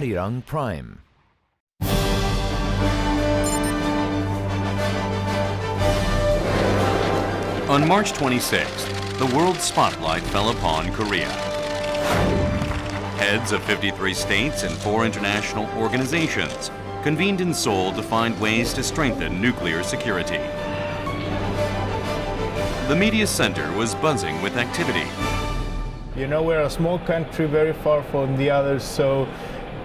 Arirang Prime. On March 26th, the world's spotlight fell upon Korea. Heads of 53 states and 4 international organizations convened in Seoul to find ways to strengthen nuclear security. The media center was buzzing with activity. You know, we're a small country very far from the others, so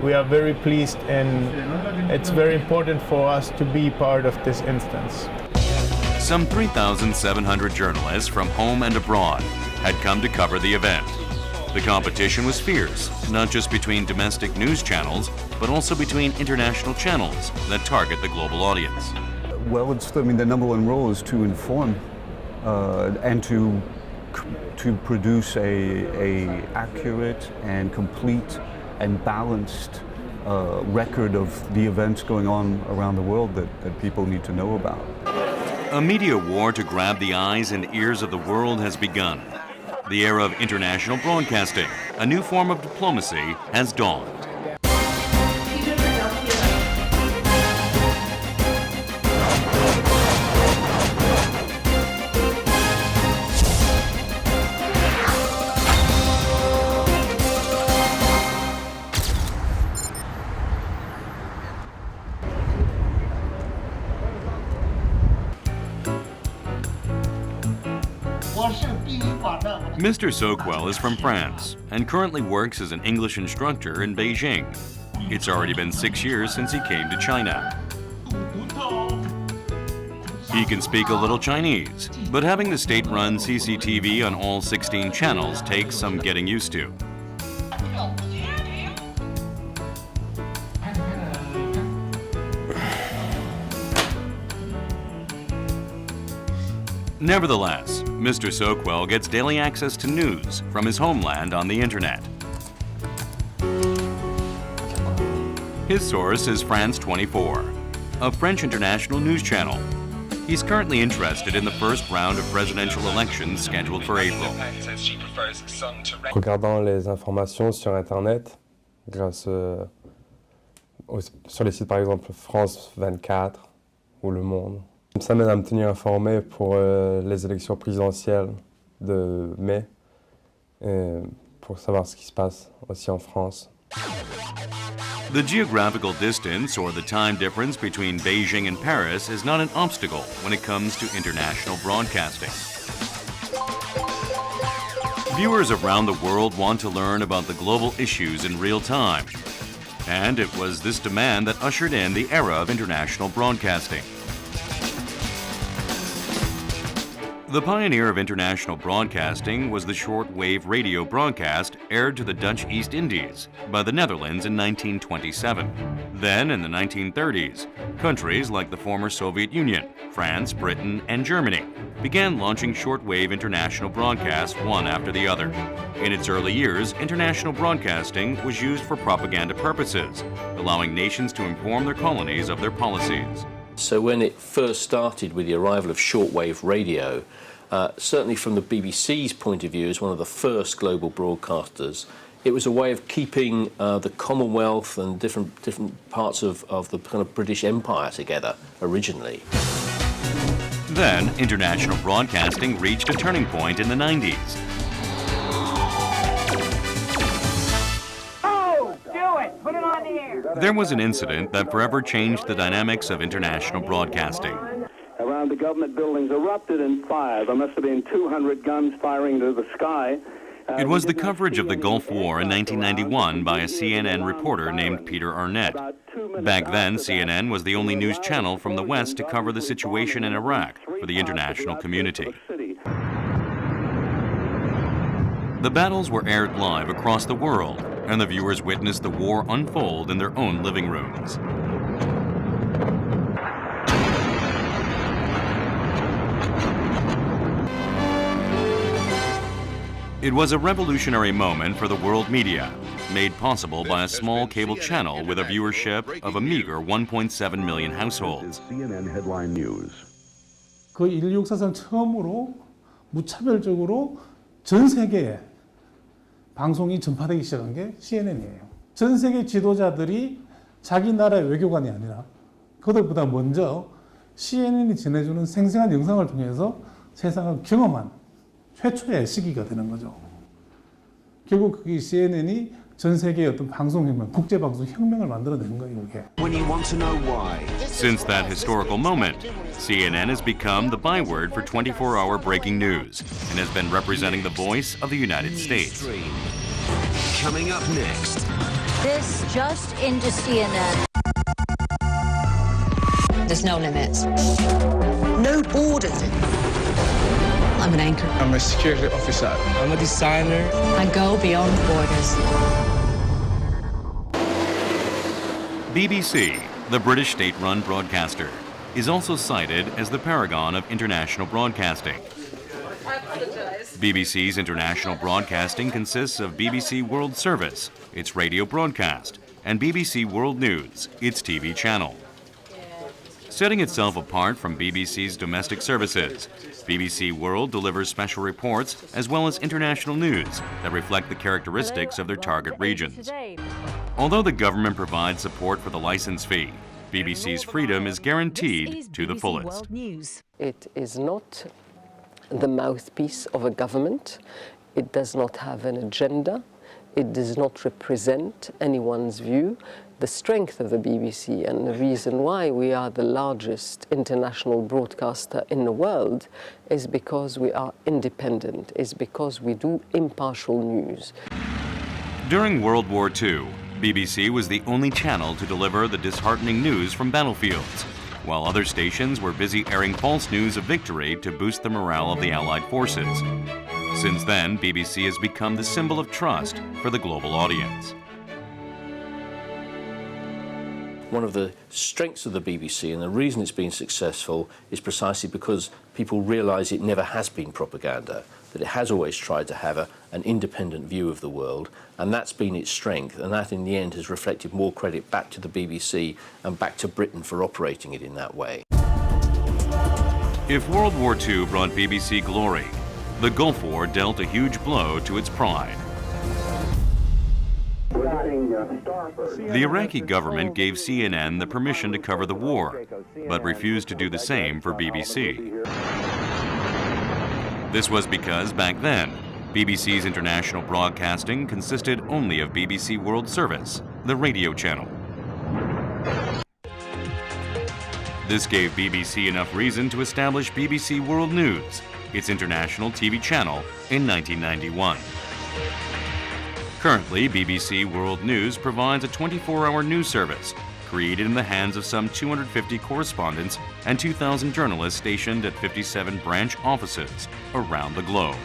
we are very pleased, and it's very important for us to be part of this instance. Some 3,700 journalists from home and abroad had come to cover the event. The competition was fierce, not just between domestic news channels, but also between international channels that target the global audience. Well, I mean, the number one role is to inform and to produce a accurate and complete and balanced record of the events going on around the world that people need to know about. A media war to grab the eyes and ears of the world has begun. The era of international broadcasting, a new form of diplomacy, has dawned. Mr. Soquel is from France and currently works as an English instructor in Beijing. It's already been 6 years since he came to China. He can speak a little Chinese, but having the state-run CCTV on all 16 channels takes some getting used to. Nevertheless, Mr. Soquel gets daily access to news from his homeland on the internet. His source is France 24, a French international news channel. He's currently interested in the first round of presidential elections scheduled for April. Regardant les informations sur Internet, grâce sur les sites par exemple France 24 ou Le Monde, ça m'aide à me tenir informé pour les élections présidentielles de mai et pour savoir ce qui se passe aussi en France. The geographical distance or the time difference between Beijing and Paris is not an obstacle when it comes to international broadcasting. Viewers around the world want to learn about the global issues in real time, and it was this demand that ushered in the era of international broadcasting. The pioneer of international broadcasting was the short-wave radio broadcast aired to the Dutch East Indies by the Netherlands in 1927. Then, in the 1930s, countries like the former Soviet Union, France, Britain, and Germany began launching short-wave international broadcasts one after the other. In its early years, international broadcasting was used for propaganda purposes, allowing nations to inform their colonies of their policies. So when it first started with the arrival of shortwave radio, certainly from the BBC's point of view as one of the first global broadcasters, it was a way of keeping the Commonwealth and different parts of the kind of British Empire together originally. Then, international broadcasting reached a turning point in the 90s. There was an incident that forever changed the dynamics of international broadcasting. Around the government buildings erupted in fire. There must have been 200 guns firing to the sky. It was the coverage of the Gulf War in 1991 by a CNN reporter named Peter Arnett. Back then, CNN was the only news channel from the West to cover the situation in Iraq for the international community. The battles were aired live across the world, and the viewers witnessed the war unfold in their own living rooms. It was a revolutionary moment for the world media, made possible by a small cable channel with a viewership of a meager 1.7 million households. CNN headline news. 그 인류 역사상 처음으로 무차별적으로 전 세계에 방송이 전파되기 시작한 게 CNN이에요. 전 세계 지도자들이 자기 나라의 외교관이 아니라 그들보다 먼저 CNN이 전해주는 생생한 영상을 통해서 세상을 경험한 최초의 시기가 되는 거죠. 결국 그게 CNN이 전 세계의 어떤 방송혁명, 국제방송 혁명을 만들어내는 거예요, 이게. Since that historical moment, CNN has become the byword for 24-hour breaking news and has been representing the voice of the United States. Coming up next. This just into CNN. There's no limits. No borders. I'm an anchor. I'm a security officer. I'm a designer. I go beyond borders. BBC, the British state-run broadcaster, is also cited as the paragon of international broadcasting. BBC's international broadcasting consists of BBC World Service, its radio broadcast, and BBC World News, its TV channel. Setting itself apart from BBC's domestic services, BBC World delivers special reports as well as international news that reflect the characteristics of their target regions. Although the government provides support for the license fee, BBC's freedom is guaranteed to the fullest. It is not the mouthpiece of a government. It does not have an agenda. It does not represent anyone's view. The strength of the BBC and the reason why we are the largest international broadcaster in the world is because we are independent, is because we do impartial news. During World War II, BBC was the only channel to deliver the disheartening news from battlefields, while other stations were busy airing false news of victory to boost the morale of the Allied forces. Since then, BBC has become the symbol of trust for the global audience. One of the strengths of the BBC and the reason it's been successful is precisely because people realise it never has been propaganda, that it has always tried to have an independent view of the world, and that's been its strength, and that in the end has reflected more credit back to the BBC and back to Britain for operating it in that way. If World War II brought BBC glory, the Gulf War dealt a huge blow to its pride. The Iraqi government gave CNN the permission to cover the war, but refused to do the same for BBC. This was because back then, BBC's international broadcasting consisted only of BBC World Service, the radio channel. This gave BBC enough reason to establish BBC World News, its international TV channel, in 1991. Currently, BBC World News provides a 24-hour news service created in the hands of some 250 correspondents and 2,000 journalists stationed at 57 branch offices around the globe.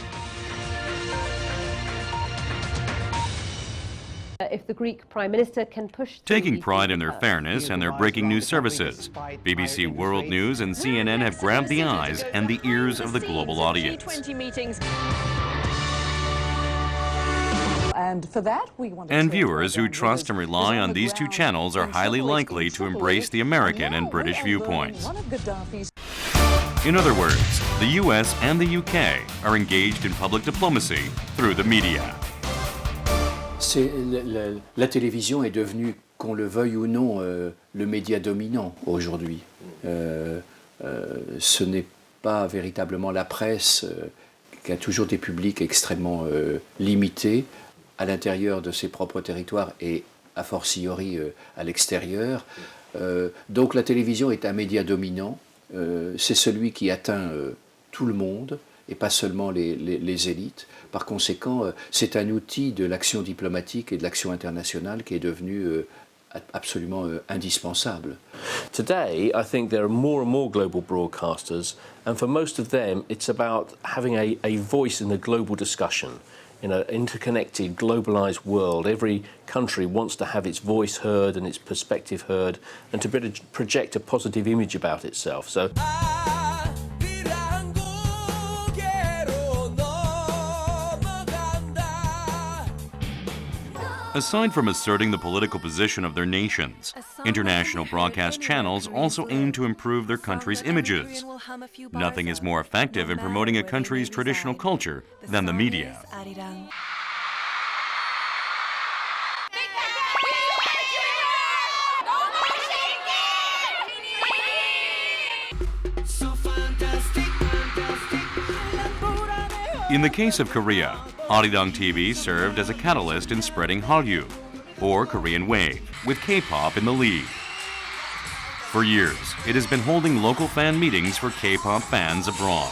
If the Greek Prime Minister can push... Taking pride in their fairness and their breaking news services, BBC World News and CNN have grabbed the eyes and the ears of the global audience. And viewers who trust and rely on these two channels are highly likely to embrace the American and British viewpoints. In other words, the US and the UK are engaged in public diplomacy through the media. La télévision est devenue, qu'on le veuille ou non, le média dominant aujourd'hui. Ce n'est pas véritablement la presse qui a toujours des publics extrêmement limités à l'intérieur de ses propres territoires et a fortiori à l'extérieur. Donc la télévision est un média dominant, c'est celui qui atteint tout le monde et pas seulement les élites. Par conséquent, c'est un outil de l'action diplomatique et de l'action internationale qui est devenu absolument indispensable. Today, I think there are more and more global broadcasters, and for most of them, it's about having a voice in the global discussion. In an interconnected, globalized world, every country wants to have its voice heard and its perspective heard, and to be able to project a positive image about itself. So. Aside from asserting the political position of their nations, international broadcast channels also aim to improve their country's images. Nothing is more effective in promoting a country's traditional culture than the media. In the case of Korea, Arirang TV served as a catalyst in spreading Hallyu, or Korean Wave, with K-pop in the lead. For years, it has been holding local fan meetings for K-pop fans abroad.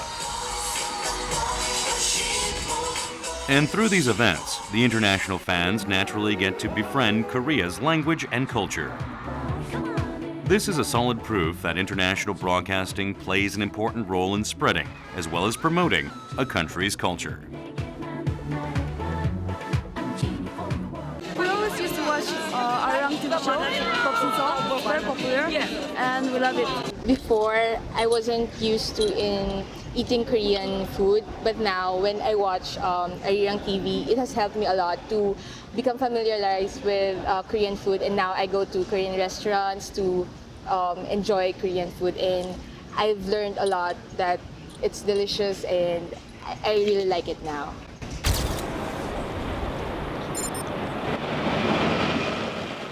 And through these events, the international fans naturally get to befriend Korea's language and culture. This is a solid proof that international broadcasting plays an important role in spreading, as well as promoting, a country's culture. We always used to watch Arirang TV show, very popular, and we love it. Before, I wasn't used to eating Korean food, but now when I watch Arirang TV, it has helped me a lot to become familiarized with Korean food, and now I go to Korean restaurants to enjoy Korean food, and I've learned a lot that it's delicious and I really like it now.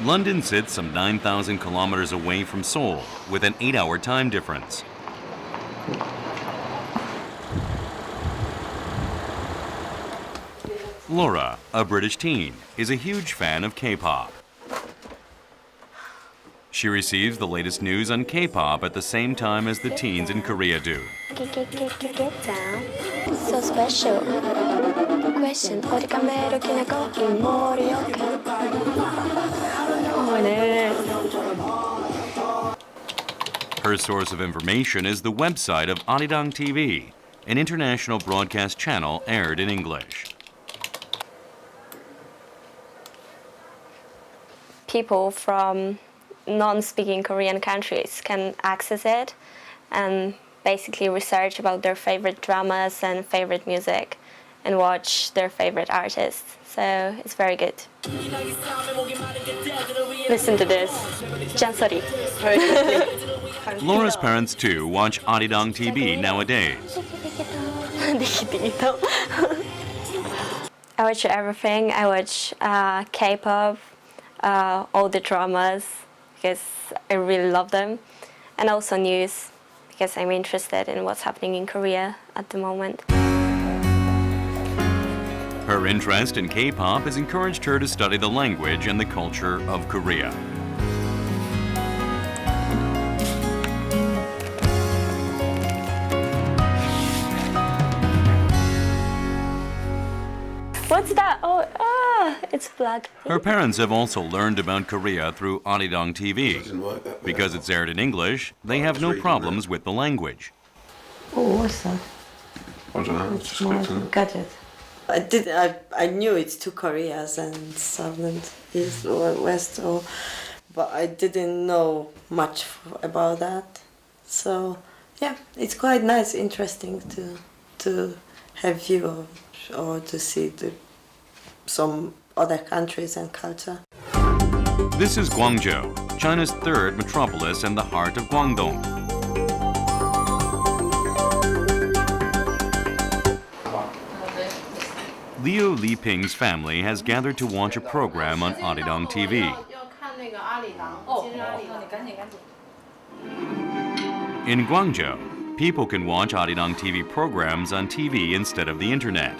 London sits some 9,000 kilometers away from Seoul, with an 8-hour time difference. Laura, a British teen, is a huge fan of K-pop. She receives the latest news on K-pop at the same time as the teens in Korea do. So special. Question. Her source of information is the website of Arirang TV, an international broadcast channel aired in English. People from non-speaking Korean countries can access it and basically research about their favorite dramas and favorite music and watch their favorite artists. So it's very good. Listen to this. Jansori. Laura's parents too watch Arirang TV nowadays. I watch everything. I watch K-pop, all the dramas, because I really love them, and also news, because I'm interested in what's happening in Korea at the moment. Her interest in K-pop has encouraged her to study the language and the culture of Korea. What's that? Oh, it's black. Her parents have also learned about Korea through Arirang TV. Because it's aired in English, they have no problems with the language. Oh, what's that? I don't know. It's more gadget. I knew it's two Koreas and South and East or West, but I didn't know much about that. So yeah, it's quite nice, interesting to have view or to see some other countries and culture. This is Guangzhou, China's third metropolis and the heart of Guangdong. Liu Liping's family has gathered to watch a program on Arirang TV. In Guangzhou, people can watch Arirang TV programs on TV instead of the internet.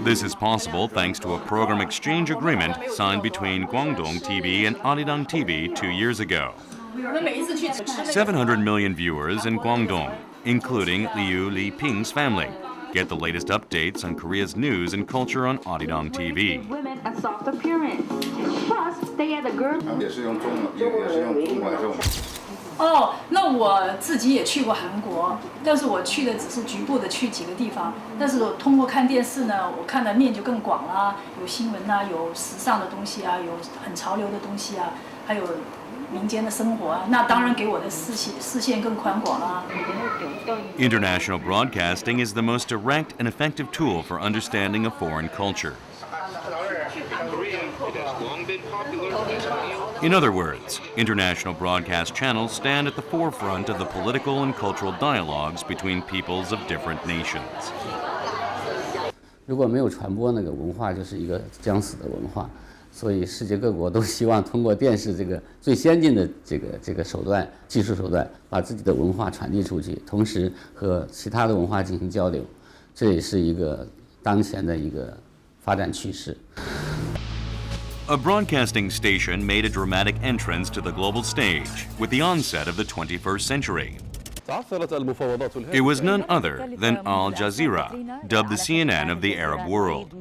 This is possible thanks to a program exchange agreement signed between Guangdong TV and Arirang TV 2 years ago. 700 million viewers in Guangdong, including Liu Liping's family, get the latest updates on Korea's news and culture on Arirang TV. Women a soft appearance. Plus, they are the girls. 哦，那我自己也去过韩国，但是我去的只是局部的去几个地方。但是我通过看电视呢，我看的面就更广了，有新闻啊，有时尚的东西啊，有很潮流的东西啊，还有民间的生活啊，那当然给我的视线更宽广了。International broadcasting is the most direct and effective tool for understanding a foreign culture. In other words, international broadcast channels stand at the forefront of the political and cultural dialogues between peoples of different nations. 如果没有传播那个文化，就是一个将死的文化。所以世界各国都希望通过电视这个最先进的这个手段、技术手段，把自己的文化传递出去，同时和其他的文化进行交流，这也是一个当前的一个发展趋势。A broadcasting station made a dramatic entrance to the global stage with the onset of the 21st century. It was none other than Al Jazeera, dubbed the CNN of the Arab world.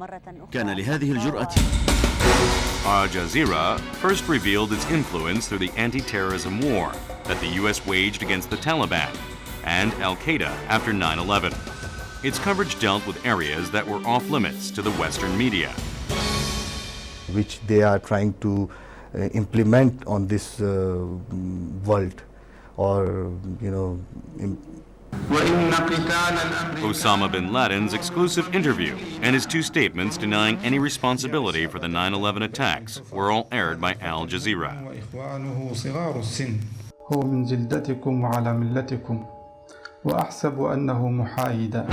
كان لهذه الجرأة Al Jazeera first revealed its influence through the anti-terrorism war that the U.S. waged against the Taliban and Al-Qaeda after 9/11. Its coverage dealt with areas that were off-limits to the Western media. Which they are trying to implement on this world, or Osama bin Laden's exclusive interview and his two statements denying any responsibility for the 9/11 attacks were all aired by Al Jazeera. هو من جلدتكم وعلى ملتكم وأحسب أنه محايدا.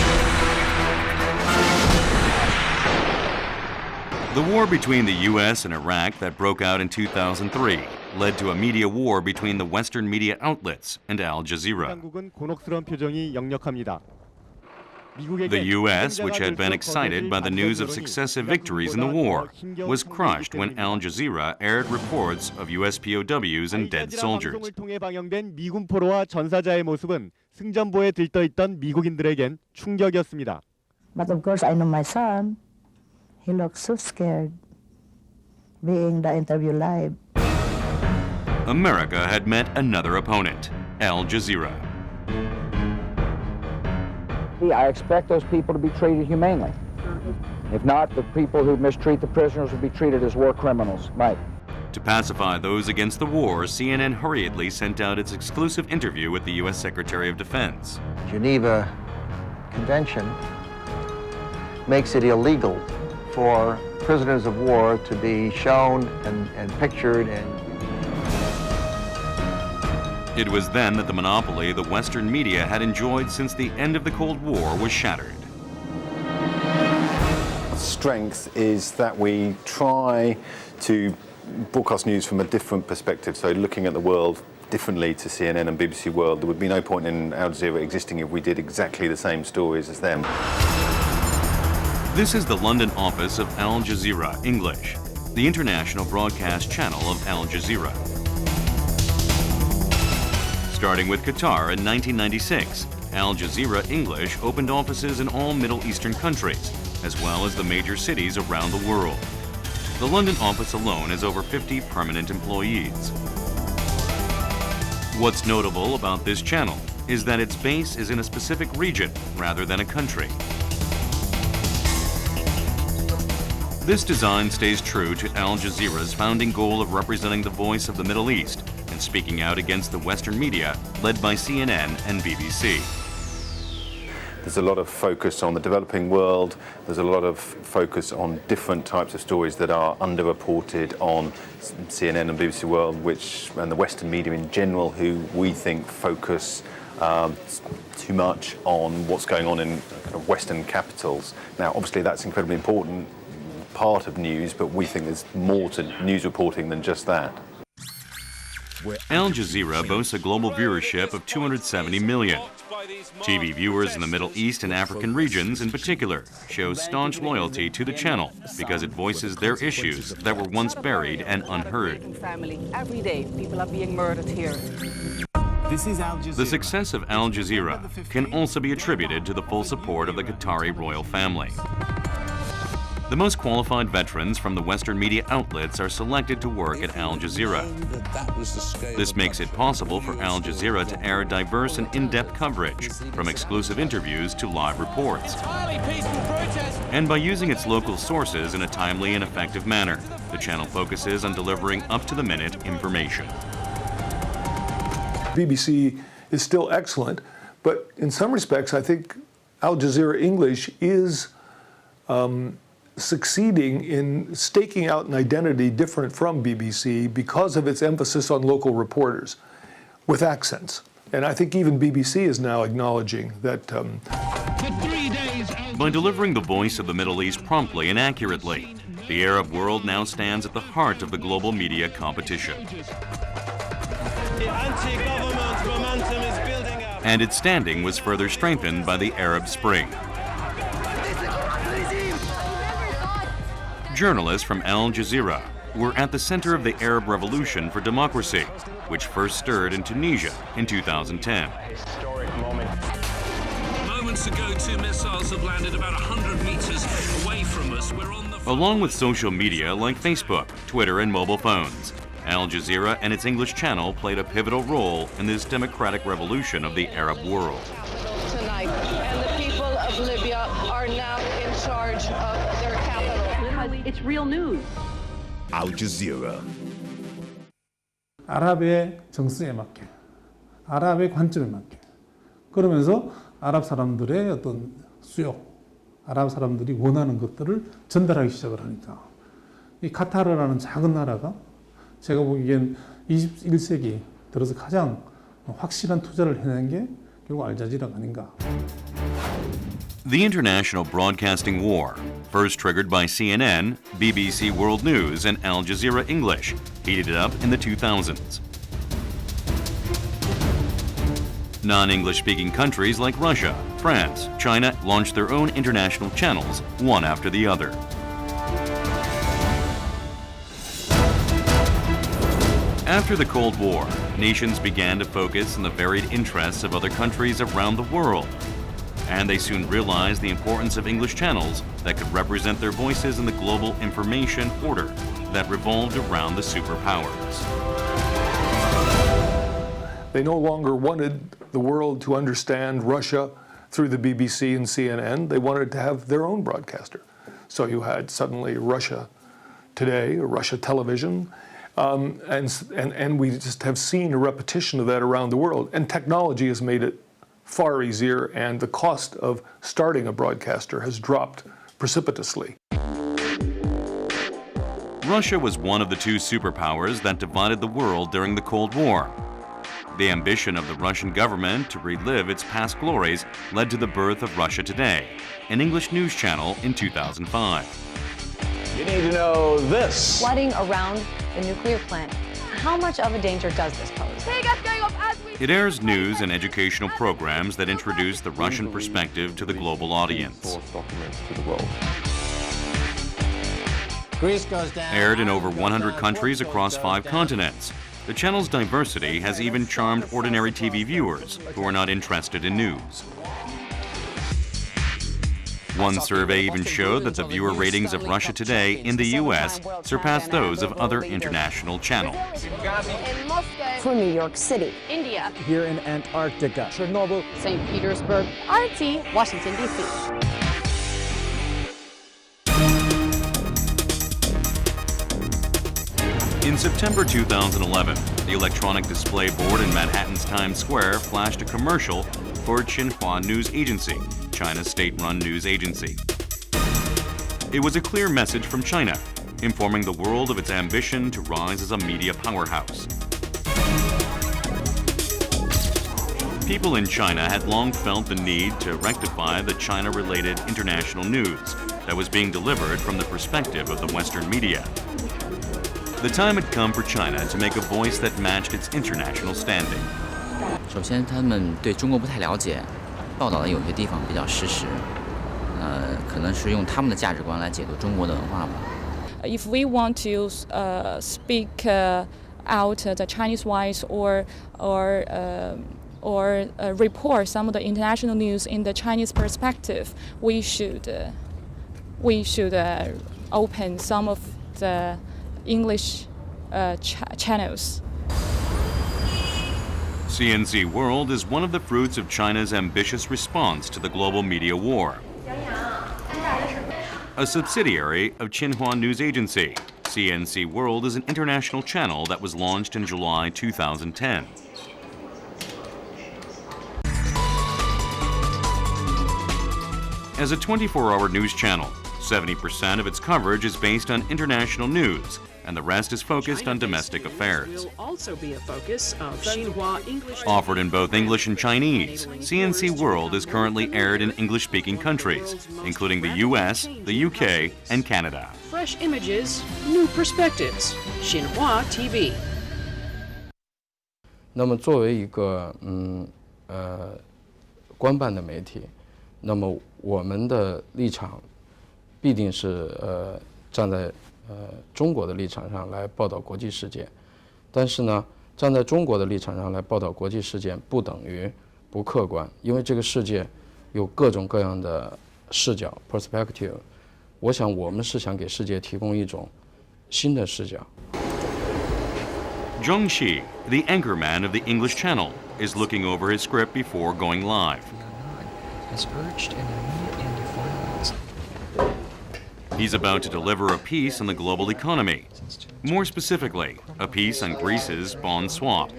The war between the U.S. and Iraq that broke out in 2003 led to a media war between the Western media outlets and Al Jazeera. The U.S., which had been excited by the news of successive victories in the war, was crushed when Al Jazeera aired reports of U.S. POWs and dead soldiers. But of course, I know my son. He looks so scared being the interview live. America had met another opponent, Al Jazeera. I expect those people to be treated humanely. If not, the people who mistreat the prisoners will be treated as war criminals. Right. To pacify those against the war, CNN hurriedly sent out its exclusive interview with the U.S. Secretary of Defense. Geneva Convention makes it illegal for prisoners of war to be shown and pictured and It was then that the monopoly the Western media had enjoyed since the end of the Cold War was shattered. Strength is that we try to broadcast news from a different perspective, so looking at the world differently to CNN and BBC World. There would be no point in Al Jazeera existing if we did exactly the same stories as them. This is the London office of Al Jazeera English, the international broadcast channel of Al Jazeera. Starting with Qatar in 1996, Al Jazeera English opened offices in all Middle Eastern countries, as well as the major cities around the world. The London office alone has over 50 permanent employees. What's notable about this channel is that its base is in a specific region rather than a country. This design stays true to Al Jazeera's founding goal of representing the voice of the Middle East and speaking out against the Western media led by CNN and BBC. There's a lot of focus on the developing world. There's a lot of focus on different types of stories that are underreported on CNN and BBC World, and the Western media in general, who we think focus too much on what's going on in Western capitals. Now, obviously, that's incredibly important part of news, but we think there's more to news reporting than just that. Al Jazeera boasts a global viewership of 270 million. TV viewers in the Middle East and African regions in particular show staunch loyalty to the channel because it voices their issues that were once buried and unheard. Every day, people are being murdered here. The success of Al Jazeera can also be attributed to the full support of the Qatari royal family. The most qualified veterans from the Western media outlets are selected to work at Al Jazeera. This makes it possible for Al Jazeera to air diverse and in-depth coverage, from exclusive interviews to live reports. And by using its local sources in a timely and effective manner, the channel focuses on delivering up-to-the-minute information. BBC is still excellent, but in some respects, I think Al Jazeera English is succeeding in staking out an identity different from BBC because of its emphasis on local reporters with accents. And I think even BBC is now acknowledging that. By delivering the voice of the Middle East promptly and accurately, The Arab world now stands at the heart of the global media competition. And its standing was further strengthened by the Arab Spring. Journalists from Al Jazeera were at the center of the Arab Revolution for democracy, which first stirred in Tunisia in 2010. Moments ago, 2 missiles have landed about 100 meters away from us. We're on the... Along with social media like Facebook, Twitter, and mobile phones, Al Jazeera and its English channel played a pivotal role in this democratic revolution of the Arab world. Tonight, and the people of Libya are now in charge of their capital. Literally, it's real news. Al Jazeera. 아랍의 정서에 맞게, 아랍의 관점에 맞게, 그러면서 아랍 사람들의 어떤 수요, 아랍 사람들이 원하는 것들을 전달하기 시작을 하니까 이 카타르라는 작은 나라가 제가 보기엔 21세기 들어서 가장 확실한 투자를 해낸 게 결국 알자지라가 아닌가. The international broadcasting war, first triggered by CNN, BBC World News, and Al Jazeera English, heated up in the 2000s. Non-English speaking countries like Russia, France, China launched their own international channels, one after the other. After the Cold War, nations began to focus on the varied interests of other countries around the world. And they soon realized the importance of English channels that could represent their voices in the global information order that revolved around the superpowers. They no longer wanted the world to understand Russia through the BBC and CNN. They wanted to have their own broadcaster. So you had suddenly Russia Today, or Russia Television, and we just have seen a repetition of that around the world. And technology has made it far easier, and the cost of starting a broadcaster has dropped precipitously. Russia was one of the two superpowers that divided the world during the Cold War. The ambition of the Russian government to relive its past glories led to the birth of Russia Today, an English news channel in 2005. You need to know this. Flooding around the nuclear plant. How much of a danger does this pose? It airs news and educational programs that introduce the Russian perspective to the global audience. Aired in over 100 countries across 5 continents, the channel's diversity has even charmed ordinary TV viewers who are not interested in news. One survey even showed that the viewer ratings of Russia Today in the U.S. surpassed those of other international channels. From New York City, India, here in Antarctica, Chernobyl, St. Petersburg, RT, Washington, D.C. In September 2011, the electronic display board in Manhattan's Times Square flashed a commercial for Xinhua News Agency, China's state-run news agency. It was a clear message from China, informing the world of its ambition to rise as a media powerhouse. People in China had long felt the need to rectify the China-related international news that was being delivered from the perspective of the Western media. The time had come for China to make a voice that matched its international standing. 首先，他们对中国不太了解，报道的有些地方比较失实，可能是用他们的价值观来解读中国的文化吧。If we want to speak out the Chinese voice or report some of the international news in the Chinese perspective, we should open some of the English channels. CNC World is one of the fruits of China's ambitious response to the global media war. A subsidiary of Xinhua News Agency, CNC World is an international channel that was launched in July 2010. As a 24-hour news channel, 70% of its coverage is based on international news, and the rest is focused on domestic affairs. Will also be a focus of Xinhua English. Offered in both English and Chinese, CNC World is currently aired in English-speaking countries, including the US, the UK, and Canada. Fresh images, new perspectives. Xinhua TV. 那么作为一个官办的媒体，那么我们的立场必定是站在中国的立场上来报道国际事件。但是呢，站在中国的立场上来报道国际事件不等于不客观，因为这个世界有各种各样的视角 perspective。我想我们是想给世界提供一种新的视角。Zhong Xi, the anchorman of the English Channel, is looking over his script before going live. He's about to deliver a piece on the global economy. More specifically, a piece on Greece's bond swap.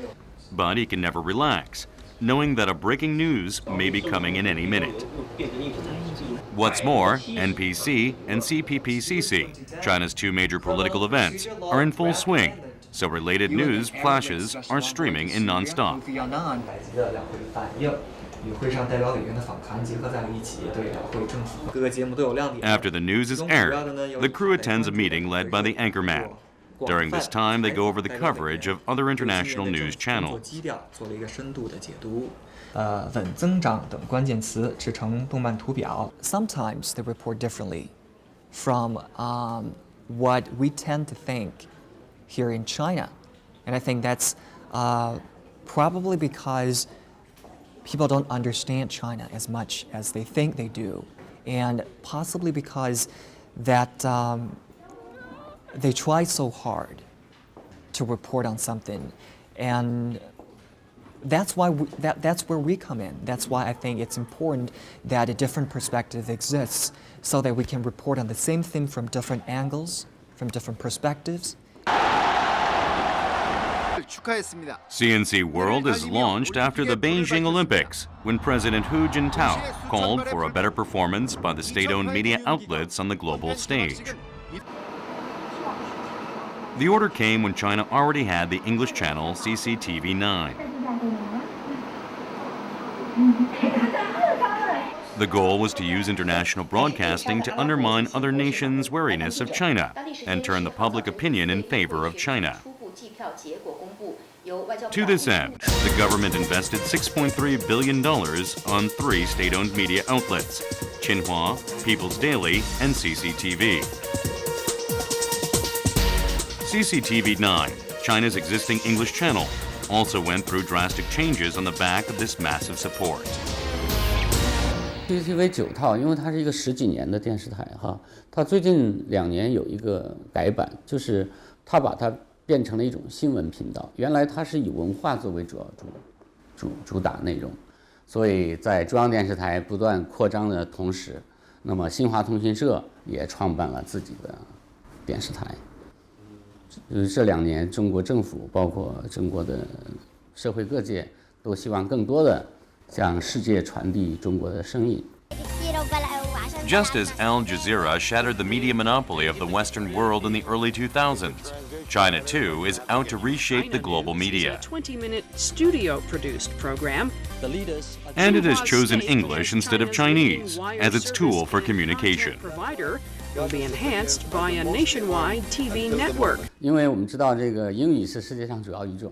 But he can never relax, knowing that a breaking news may be coming in any minute. What's more, NPC and CPPCC, China's two major political events, are in full swing, so related news flashes are streaming in non-stop. After the news is aired, the crew attends a meeting led by the anchorman. During this time, they go over the coverage of other international news channels. 稳增长等关键词制成动漫图表。Sometimes they report differently from what we tend to think here in China, and I think that's probably because people don't understand China as much as they think they do, and possibly because that they try so hard to report on something, and that's why that's where we come in. That's why I think it's important that a different perspective exists so that we can report on the same thing from different angles, from different perspectives. CNC World is launched after the Beijing Olympics, when President Hu Jintao called for a better performance by the state-owned media outlets on the global stage. The order came when China already had the English channel CCTV 9. The goal was to use international broadcasting to undermine other nations' wariness of China and turn the public opinion in favor of China. To this end, the government invested $6.3 billion on 3 state-owned media outlets: Xinhua, People's Daily, and CCTV. CCTV 9, China's existing English channel, also went through drastic changes on the back of this massive support. CCTV 9套，因为它是一个10几年的电视台哈，它最近2年有一个改版，就是它把它变成了一种新闻频道。原来它是以文化作为主打内容，所以在中央电视台不断扩张的同时，那么新华通讯社也创办了自己的电视台。这2年，中国政府包括中国的社会各界都希望更多的向世界传递中国的声音。Just as Al Jazeera shattered the media monopoly of the Western world in the early 2000s, China too is out to reshape the global media. 20-minute studio-produced program. And it has chosen English instead of Chinese as its tool for communication. Provider will be enhanced by a nationwide TV network. 因为我们知道这个英语是世界上主要语种，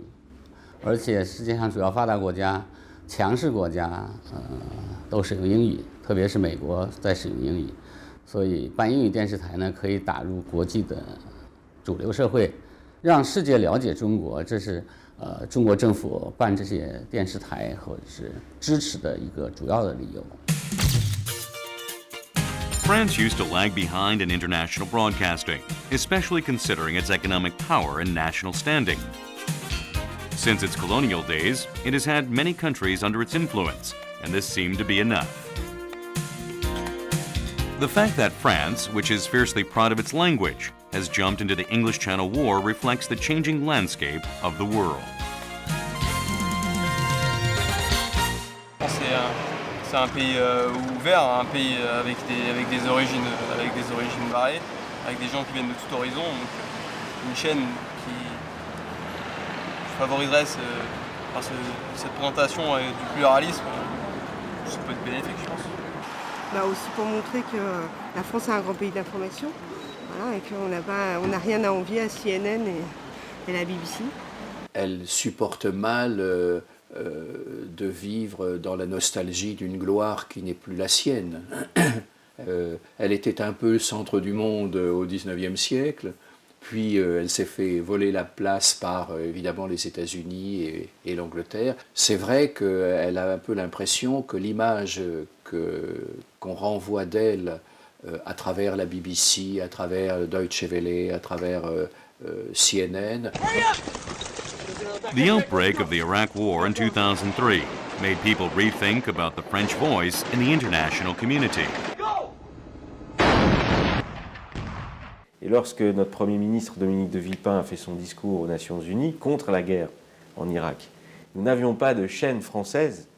而且世界上主要发达国家、强势国家都使用英语，特别是美国在使用英语，所以办英语电视台呢可以打入国际的主流社会，让世界了解中国，这是中国政府办这些电视台或者是支持的一个主要的理由。France used to lag behind in international broadcasting, especially considering its economic power and national standing. Since its colonial days, it has had many countries under its influence, and this seemed to be enough. The fact that France, which is fiercely proud of its language, has jumped into the English Channel war reflects the changing landscape of the world. C'est un pays ouvert, un pays avec des origines variées, avec des gens qui viennent de tout horizon. Donc une chaîne qui favoriserait cette présentation du pluralisme, ça peut être bénéfique, je pense. Aussi pour montrer que la France est un grand pays d'information, Voilà, et puis on n'a rien à envier à CNN et la BBC. Elle supporte mal de vivre dans la nostalgie d'une gloire qui n'est plus la sienne. Elle était un peu le centre du monde au XIXe siècle, puis elle s'est fait voler la place par évidemment les États-Unis et l'Angleterre. C'est vrai qu'elle a un peu l'impression que l'image qu'on renvoie d'elle à travers la BBC, à travers Deutsche Welle, à travers CNN. The outbreak of the Iraq War in 2003 made people rethink about the French voice in the international community. Et lorsque notre Premier ministre Dominique de Villepin a fait son discours aux Nations Unies contre la guerre en Irak, nous n'avions pas de chaîne française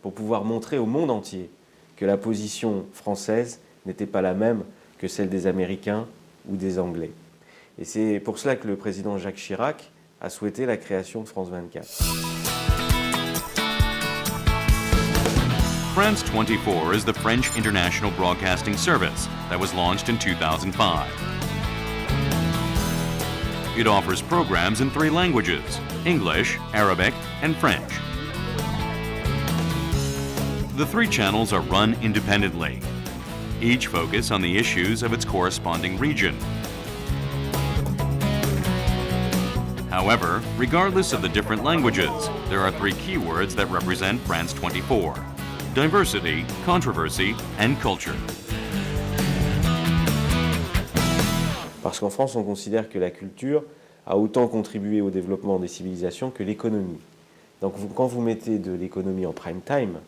pour pouvoir montrer au monde entier que la position française n'était pas la même que celle des Américains ou des Anglais. Et c'est pour cela que le président Jacques Chirac a souhaité la création de France 24. France 24 is the French international broadcasting service that was launched in 2005. It offers programs in 3 languages: English, Arabic, and French. The 3 channels are run independently. Each focus on the issues of its corresponding region. However, regardless of the different languages, there are 3 keywords that represent France 24: diversity, controversy, and culture. Parce qu'en France, on considère que la culture a autant contribué au développement des civilisations que l'économie. Donc quand vous mettez de l'économie en prime time,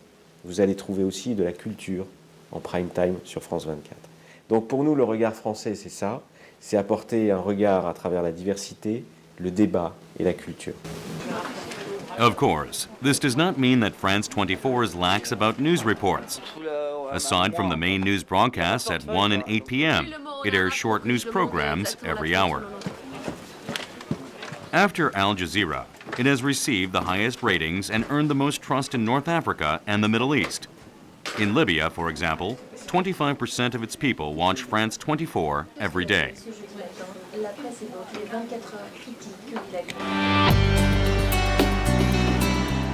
vous allez trouver aussi de la culture en prime time sur France 24. Donc pour nous, le regard français, c'est ça, c'est apporter un regard à travers la diversité, le débat et la culture. Of course, this does not mean that France 24 is lax about news reports. Aside from the main news broadcasts at 1 and 8 p.m., it airs short news programs every hour. After Al Jazeera, it has received the highest ratings and earned the most trust in North Africa and the Middle East. In Libya, for example, 25% of its people watch France 24 every day.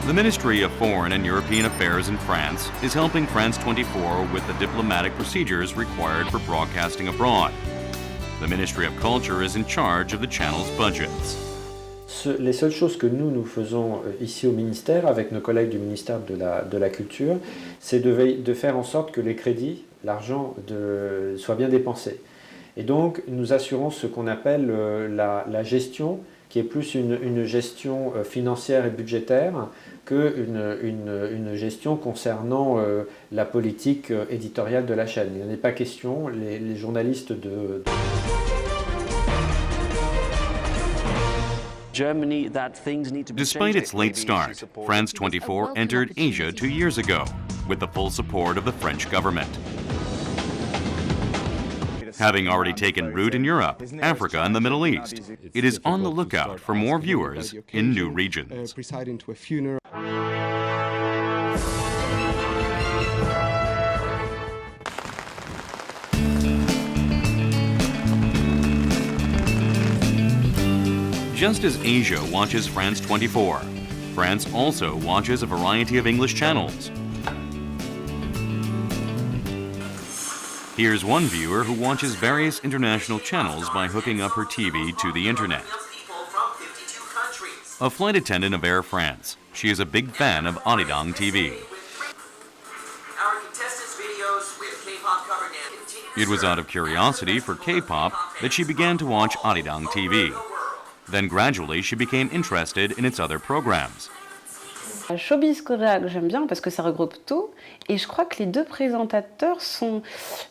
The Ministry of Foreign and European Affairs in France is helping France 24 with the diplomatic procedures required for broadcasting abroad. The Ministry of Culture is in charge of the channel's budgets. Les seules choses que nous faisons ici au ministère, avec nos collègues du ministère de la Culture, c'est de faire en sorte que les crédits, l'argent soit bien dépensé. Et donc, nous assurons ce qu'on appelle la gestion, qui est plus une gestion financière et budgétaire qu'une gestion concernant la politique éditoriale de la chaîne. Il n'en est pas question, les journalistes Despite its late start, France 24 entered Asia 2 years ago with the full support of the French government. Having already taken root in Europe, Africa, and the Middle East, it is on the lookout for more viewers in new regions. Just as Asia watches France 24, France also watches a variety of English channels. Here's one viewer who watches various international channels by hooking up her TV to the internet. A flight attendant of Air France, she is a big fan of Arirang TV. It was out of curiosity for K-pop that she began to watch Arirang TV. Then gradually she became interested in its other programs. Showbiz Korea que j'aime bien parce que ça regroupe tout et je crois que les 2 présentateurs sont,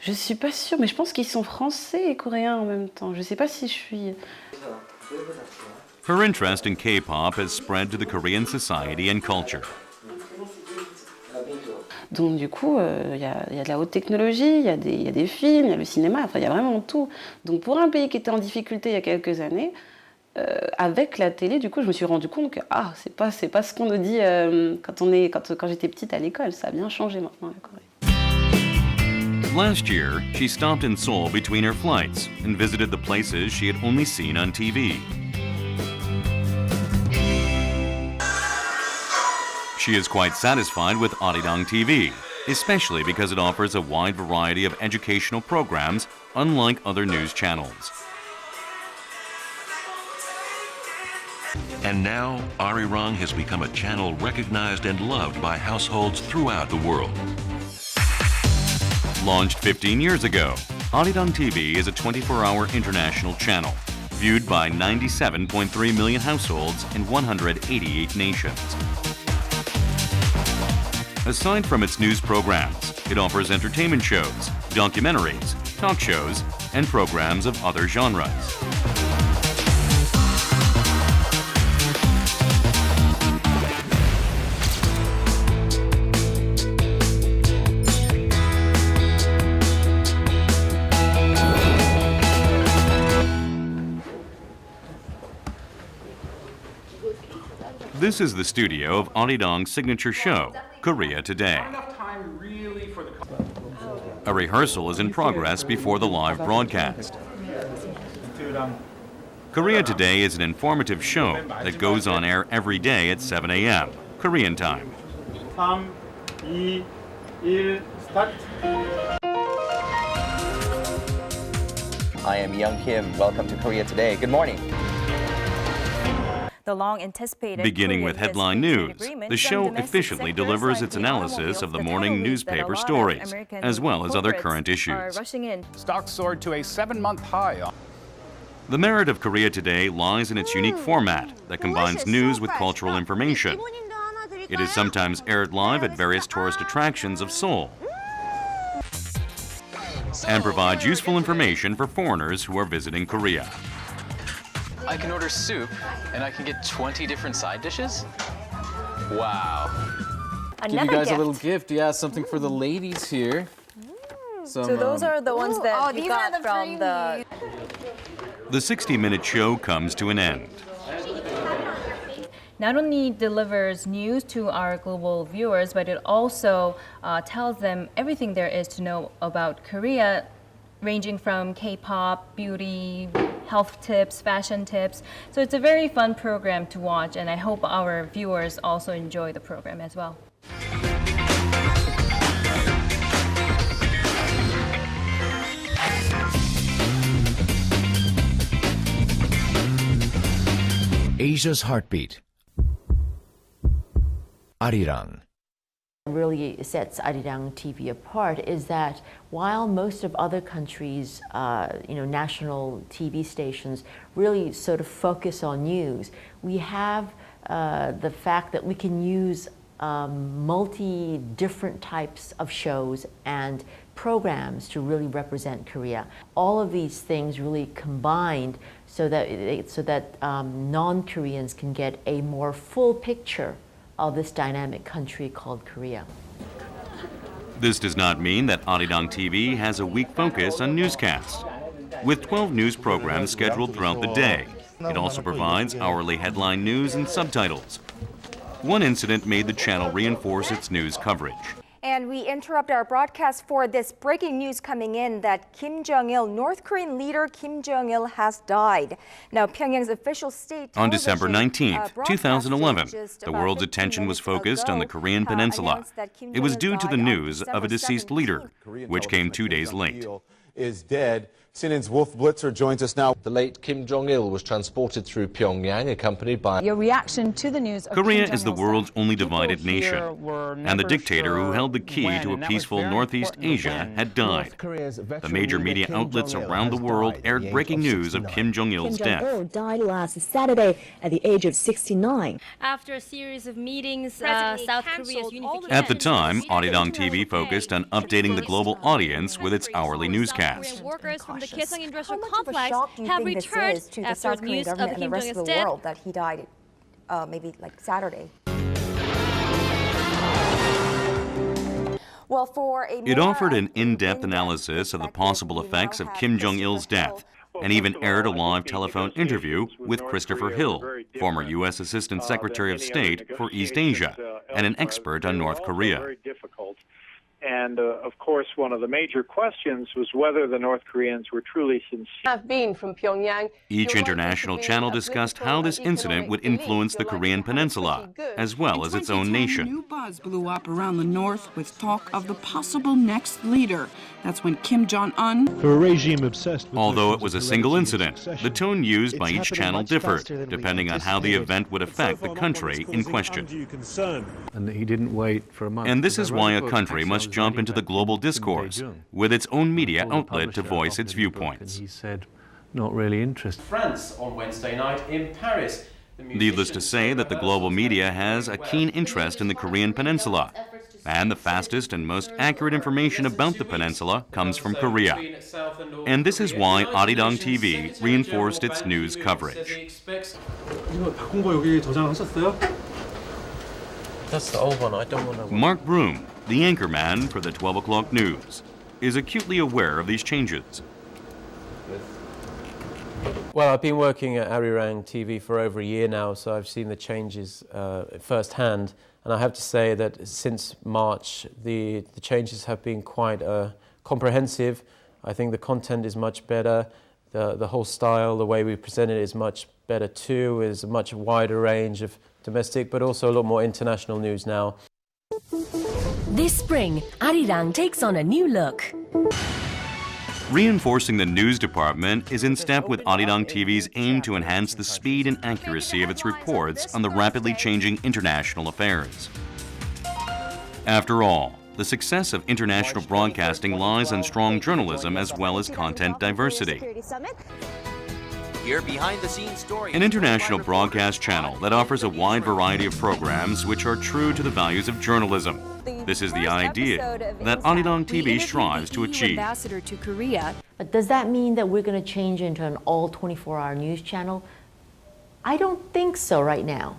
je suis pas sûre, mais je pense qu'ils sont français et coréens en même temps. Je sais pas si je suis. Her interest in K-pop has spread to the Korean society and culture. Donc du coup, il y a de la haute technologie, il y a des films, il y a le cinéma, enfin il y a vraiment tout. Donc pour un pays qui était en difficulté il y a quelques années, avec la télé, du coup, je me suis rendu compte que c'est pas ce qu'on nous dit quand j'étais petite à l'école. Ça a bien changé maintenant la Corée. last year, she stopped in Seoul between her flights and visited the places she had only seen on TV. She is quite satisfied with Arirang TV, especially because it offers a wide variety of educational programs unlike other news channels. And now, Arirang has become a channel recognized and loved by households throughout the world. Launched 15 years ago, Arirang TV is a 24-hour international channel, viewed by 97.3 million households in 188 nations. Aside from its news programs, it offers entertainment shows, documentaries, talk shows, and programs of other genres. This is the studio of Arirang's signature show, Korea Today. A rehearsal is in progress before the live broadcast. Korea Today is an informative show that goes on air every day at 7 a.m. Korean time. 3, 2, 1, start. I am Young Kim. Welcome to Korea Today. Good morning. The long-anticipated Beginning with headline news, the show efficiently delivers its analysis of the morning newspaper stories, as well as other current issues. Stocks soared to a 7-month high. The merit of Korea Today lies in its unique format that combines news with cultural information. It is sometimes aired live at various tourist attractions of Seoul and provides useful information for foreigners who are visiting Korea. I can order soup, and I can get 20 different side dishes? Wow. Another Give you guys gift. a little gift. Yeah, something for the ladies here. So those are the ones that we got from the... The 60-minute show comes to an end. Not only delivers news to our global viewers, but it also tells them everything there is to know about Korea, ranging from K-pop, beauty, health tips, fashion tips. So it's a very fun program to watch, and I hope our viewers also enjoy the program as well. Asia's heartbeat. Arirang. Really sets Arirang TV apart is that while most of other countries, national TV stations really sort of focus on news, we have the fact that we can use different types of shows and programs to really represent Korea. All of these things really combined so that non-Koreans can get a more full picture of this dynamic country called Korea. This does not mean that Arirang TV has a weak focus on newscasts. With 12 news programs scheduled throughout the day, it also provides hourly headline news and subtitles. One incident made the channel reinforce its news coverage. And we interrupt our broadcast for this breaking news coming in that Kim Jong-il, North Korean leader Kim Jong-il, has died. Now, Pyongyang's official state On December 19, 2011, the world's attention was focused on the Korean peninsula. It was due to the news of a deceased leader, which came 2 days late. Is dead. CNN's Wolf Blitzer joins us now. The late Kim Jong-il was transported through Pyongyang, accompanied by... Your reaction to the news of Korea Kim is the Jong-il's world's only divided People here nation, were and the never dictator sure who held the key when, to a and that was peaceful very Northeast important Asia when had died. The major media outlets around the world aired breaking news of Kim Jong-il's Kim death. Jong-il died last Saturday at the age of 69. After a series of meetings, South Korea's unification... At the time, Arirang TV focused on updating the global audience with its hourly newscasts. Workers from the Kaesong Industrial Complex have returned after news of Kim Jong-il's death. That he died maybe like Saturday. Well, It offered an in-depth analysis of the possible effects of Kim Jong-il's death, and even aired a live telephone interview with Christopher Hill, former U.S. Assistant Secretary of State for East Asia, and an expert on North Korea. And of course, one of the major questions was whether the North Koreans were truly sincere. Have been from Pyongyang. Each international channel discussed how this incident would influence the Korean peninsula, as well as its own nation. New buzz blew up around the north with talk of the possible next leader. That's when Kim Jong-un. For a regime obsessed with Although it was a single incident, the tone used by each channel differed, depending on how the event would affect the country in question. And he didn't wait for a month. And this is why a country must jump into the global discourse, with its own media outlet to voice its viewpoints. He said, not really interested. France on Wednesday night in Paris. Needless to say that the global media has a keen interest in the Korean peninsula, and the fastest and most accurate information about the peninsula comes from Korea. And this is why Arirang TV reinforced its news coverage. That's the old one. I don't want to. Mark Broom, the anchorman for the 12 o'clock news, is acutely aware of these changes. Well, I've been working at Arirang TV for over a year now, so I've seen the changes firsthand. And I have to say that since March, the changes have been quite comprehensive. I think the content is much better. The whole style, the way we present it is much better too. There's a much wider range of domestic, but also a lot more international news now. This spring, Arirang takes on a new look. Reinforcing the news department is in step with Arirang TV's aim to enhance the speed and accuracy of its reports on the rapidly changing international affairs. After all, the success of international broadcasting lies on strong journalism as well as content diversity. Here, behind-the-scenes story. An international broadcast channel that offers a wide variety of programs which are true to the values of journalism. This is the idea that Arirang TV strives to achieve. Ambassador to Korea. But does that mean that we're going to change into an all 24-hour news channel? I don't think so right now,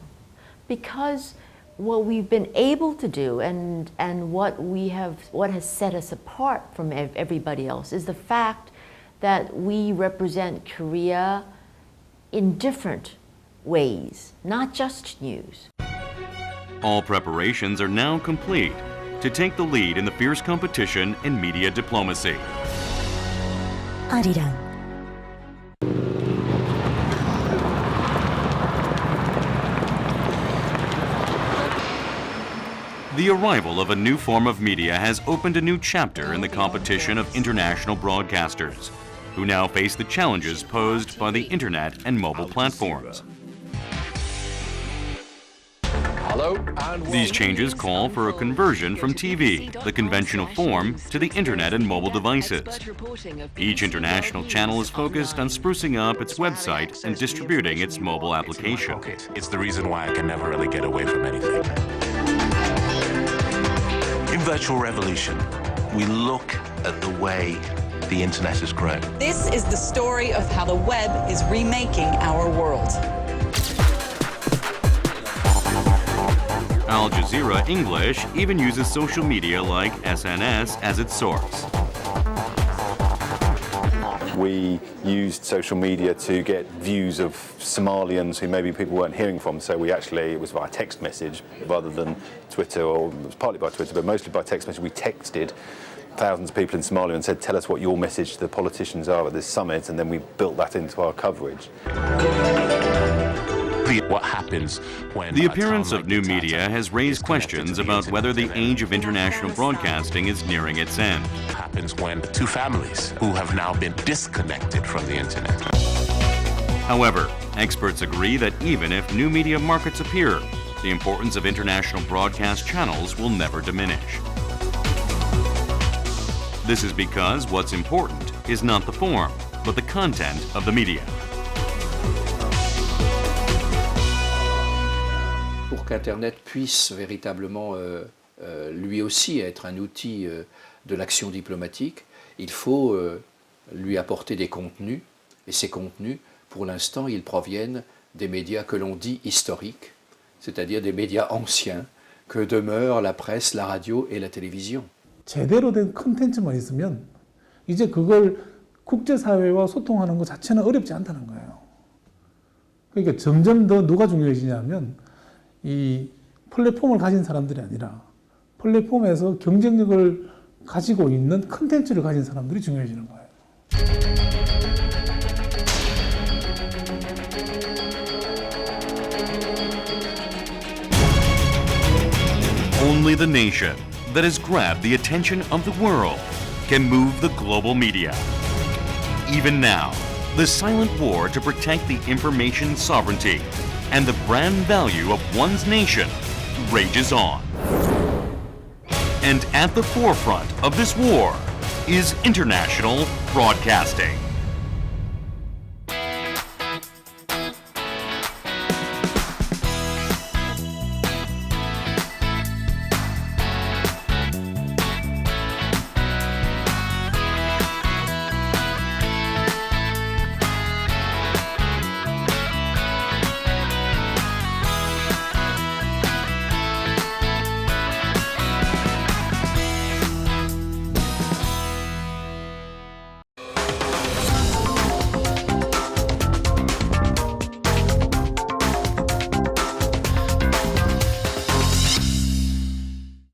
because what we've been able to do and what has set us apart from everybody else is the fact that we represent Korea in different ways, not just news. All preparations are now complete to take the lead in the fierce competition in media diplomacy. Arirang. The arrival of a new form of media has opened a new chapter in the competition of international broadcasters, who now face the challenges posed by the internet and mobile platforms. These changes call for a conversion from TV, the conventional form, to the internet and mobile devices. Each international channel is focused on sprucing up its website and distributing its mobile application. It's the reason why I can never really get away from anything. In Virtual Revolution, we look at the way the internet has grown. This is the story of how the web is remaking our world. Al Jazeera English even uses social media like SNS as its source. We used social media to get views of Somalians who maybe people weren't hearing from, so it was via text message rather than Twitter, or it was partly by Twitter, but mostly by text message. We texted thousands of people in Somalia and said, tell us what your message to the politicians are at this summit, and then we built that into our coverage. What happens when the appearance of new media has raised questions about whether the age of international broadcasting is nearing its end. What happens when two families who have now been disconnected from the internet? However, experts agree that even if new media markets appear, the importance of international broadcast channels will never diminish. This is because what's important is not the form, but the content of the media. Pour qu'Internet puisse véritablement lui aussi être un outil de l'action diplomatique, il faut lui apporter des contenus, et ces contenus, pour l'instant, ils proviennent des médias que l'on dit historiques, c'est-à-dire des médias anciens, que demeurent la presse, la radio et la télévision. 제대로 된 컨텐츠만 있으면 이제 그걸 국제사회와 소통하는 것 자체는 어렵지 않다는 거예요. 그러니까 점점 더 누가 중요해지냐면 이 플랫폼을 가진 사람들이 아니라 플랫폼에서 경쟁력을 가지고 있는 컨텐츠를 가진 사람들이 중요해지는 거예요. Only the nation that has grabbed the attention of the world can move the global media. Even now, the silent war to protect the information sovereignty and the brand value of one's nation rages on. And at the forefront of this war is international broadcasting.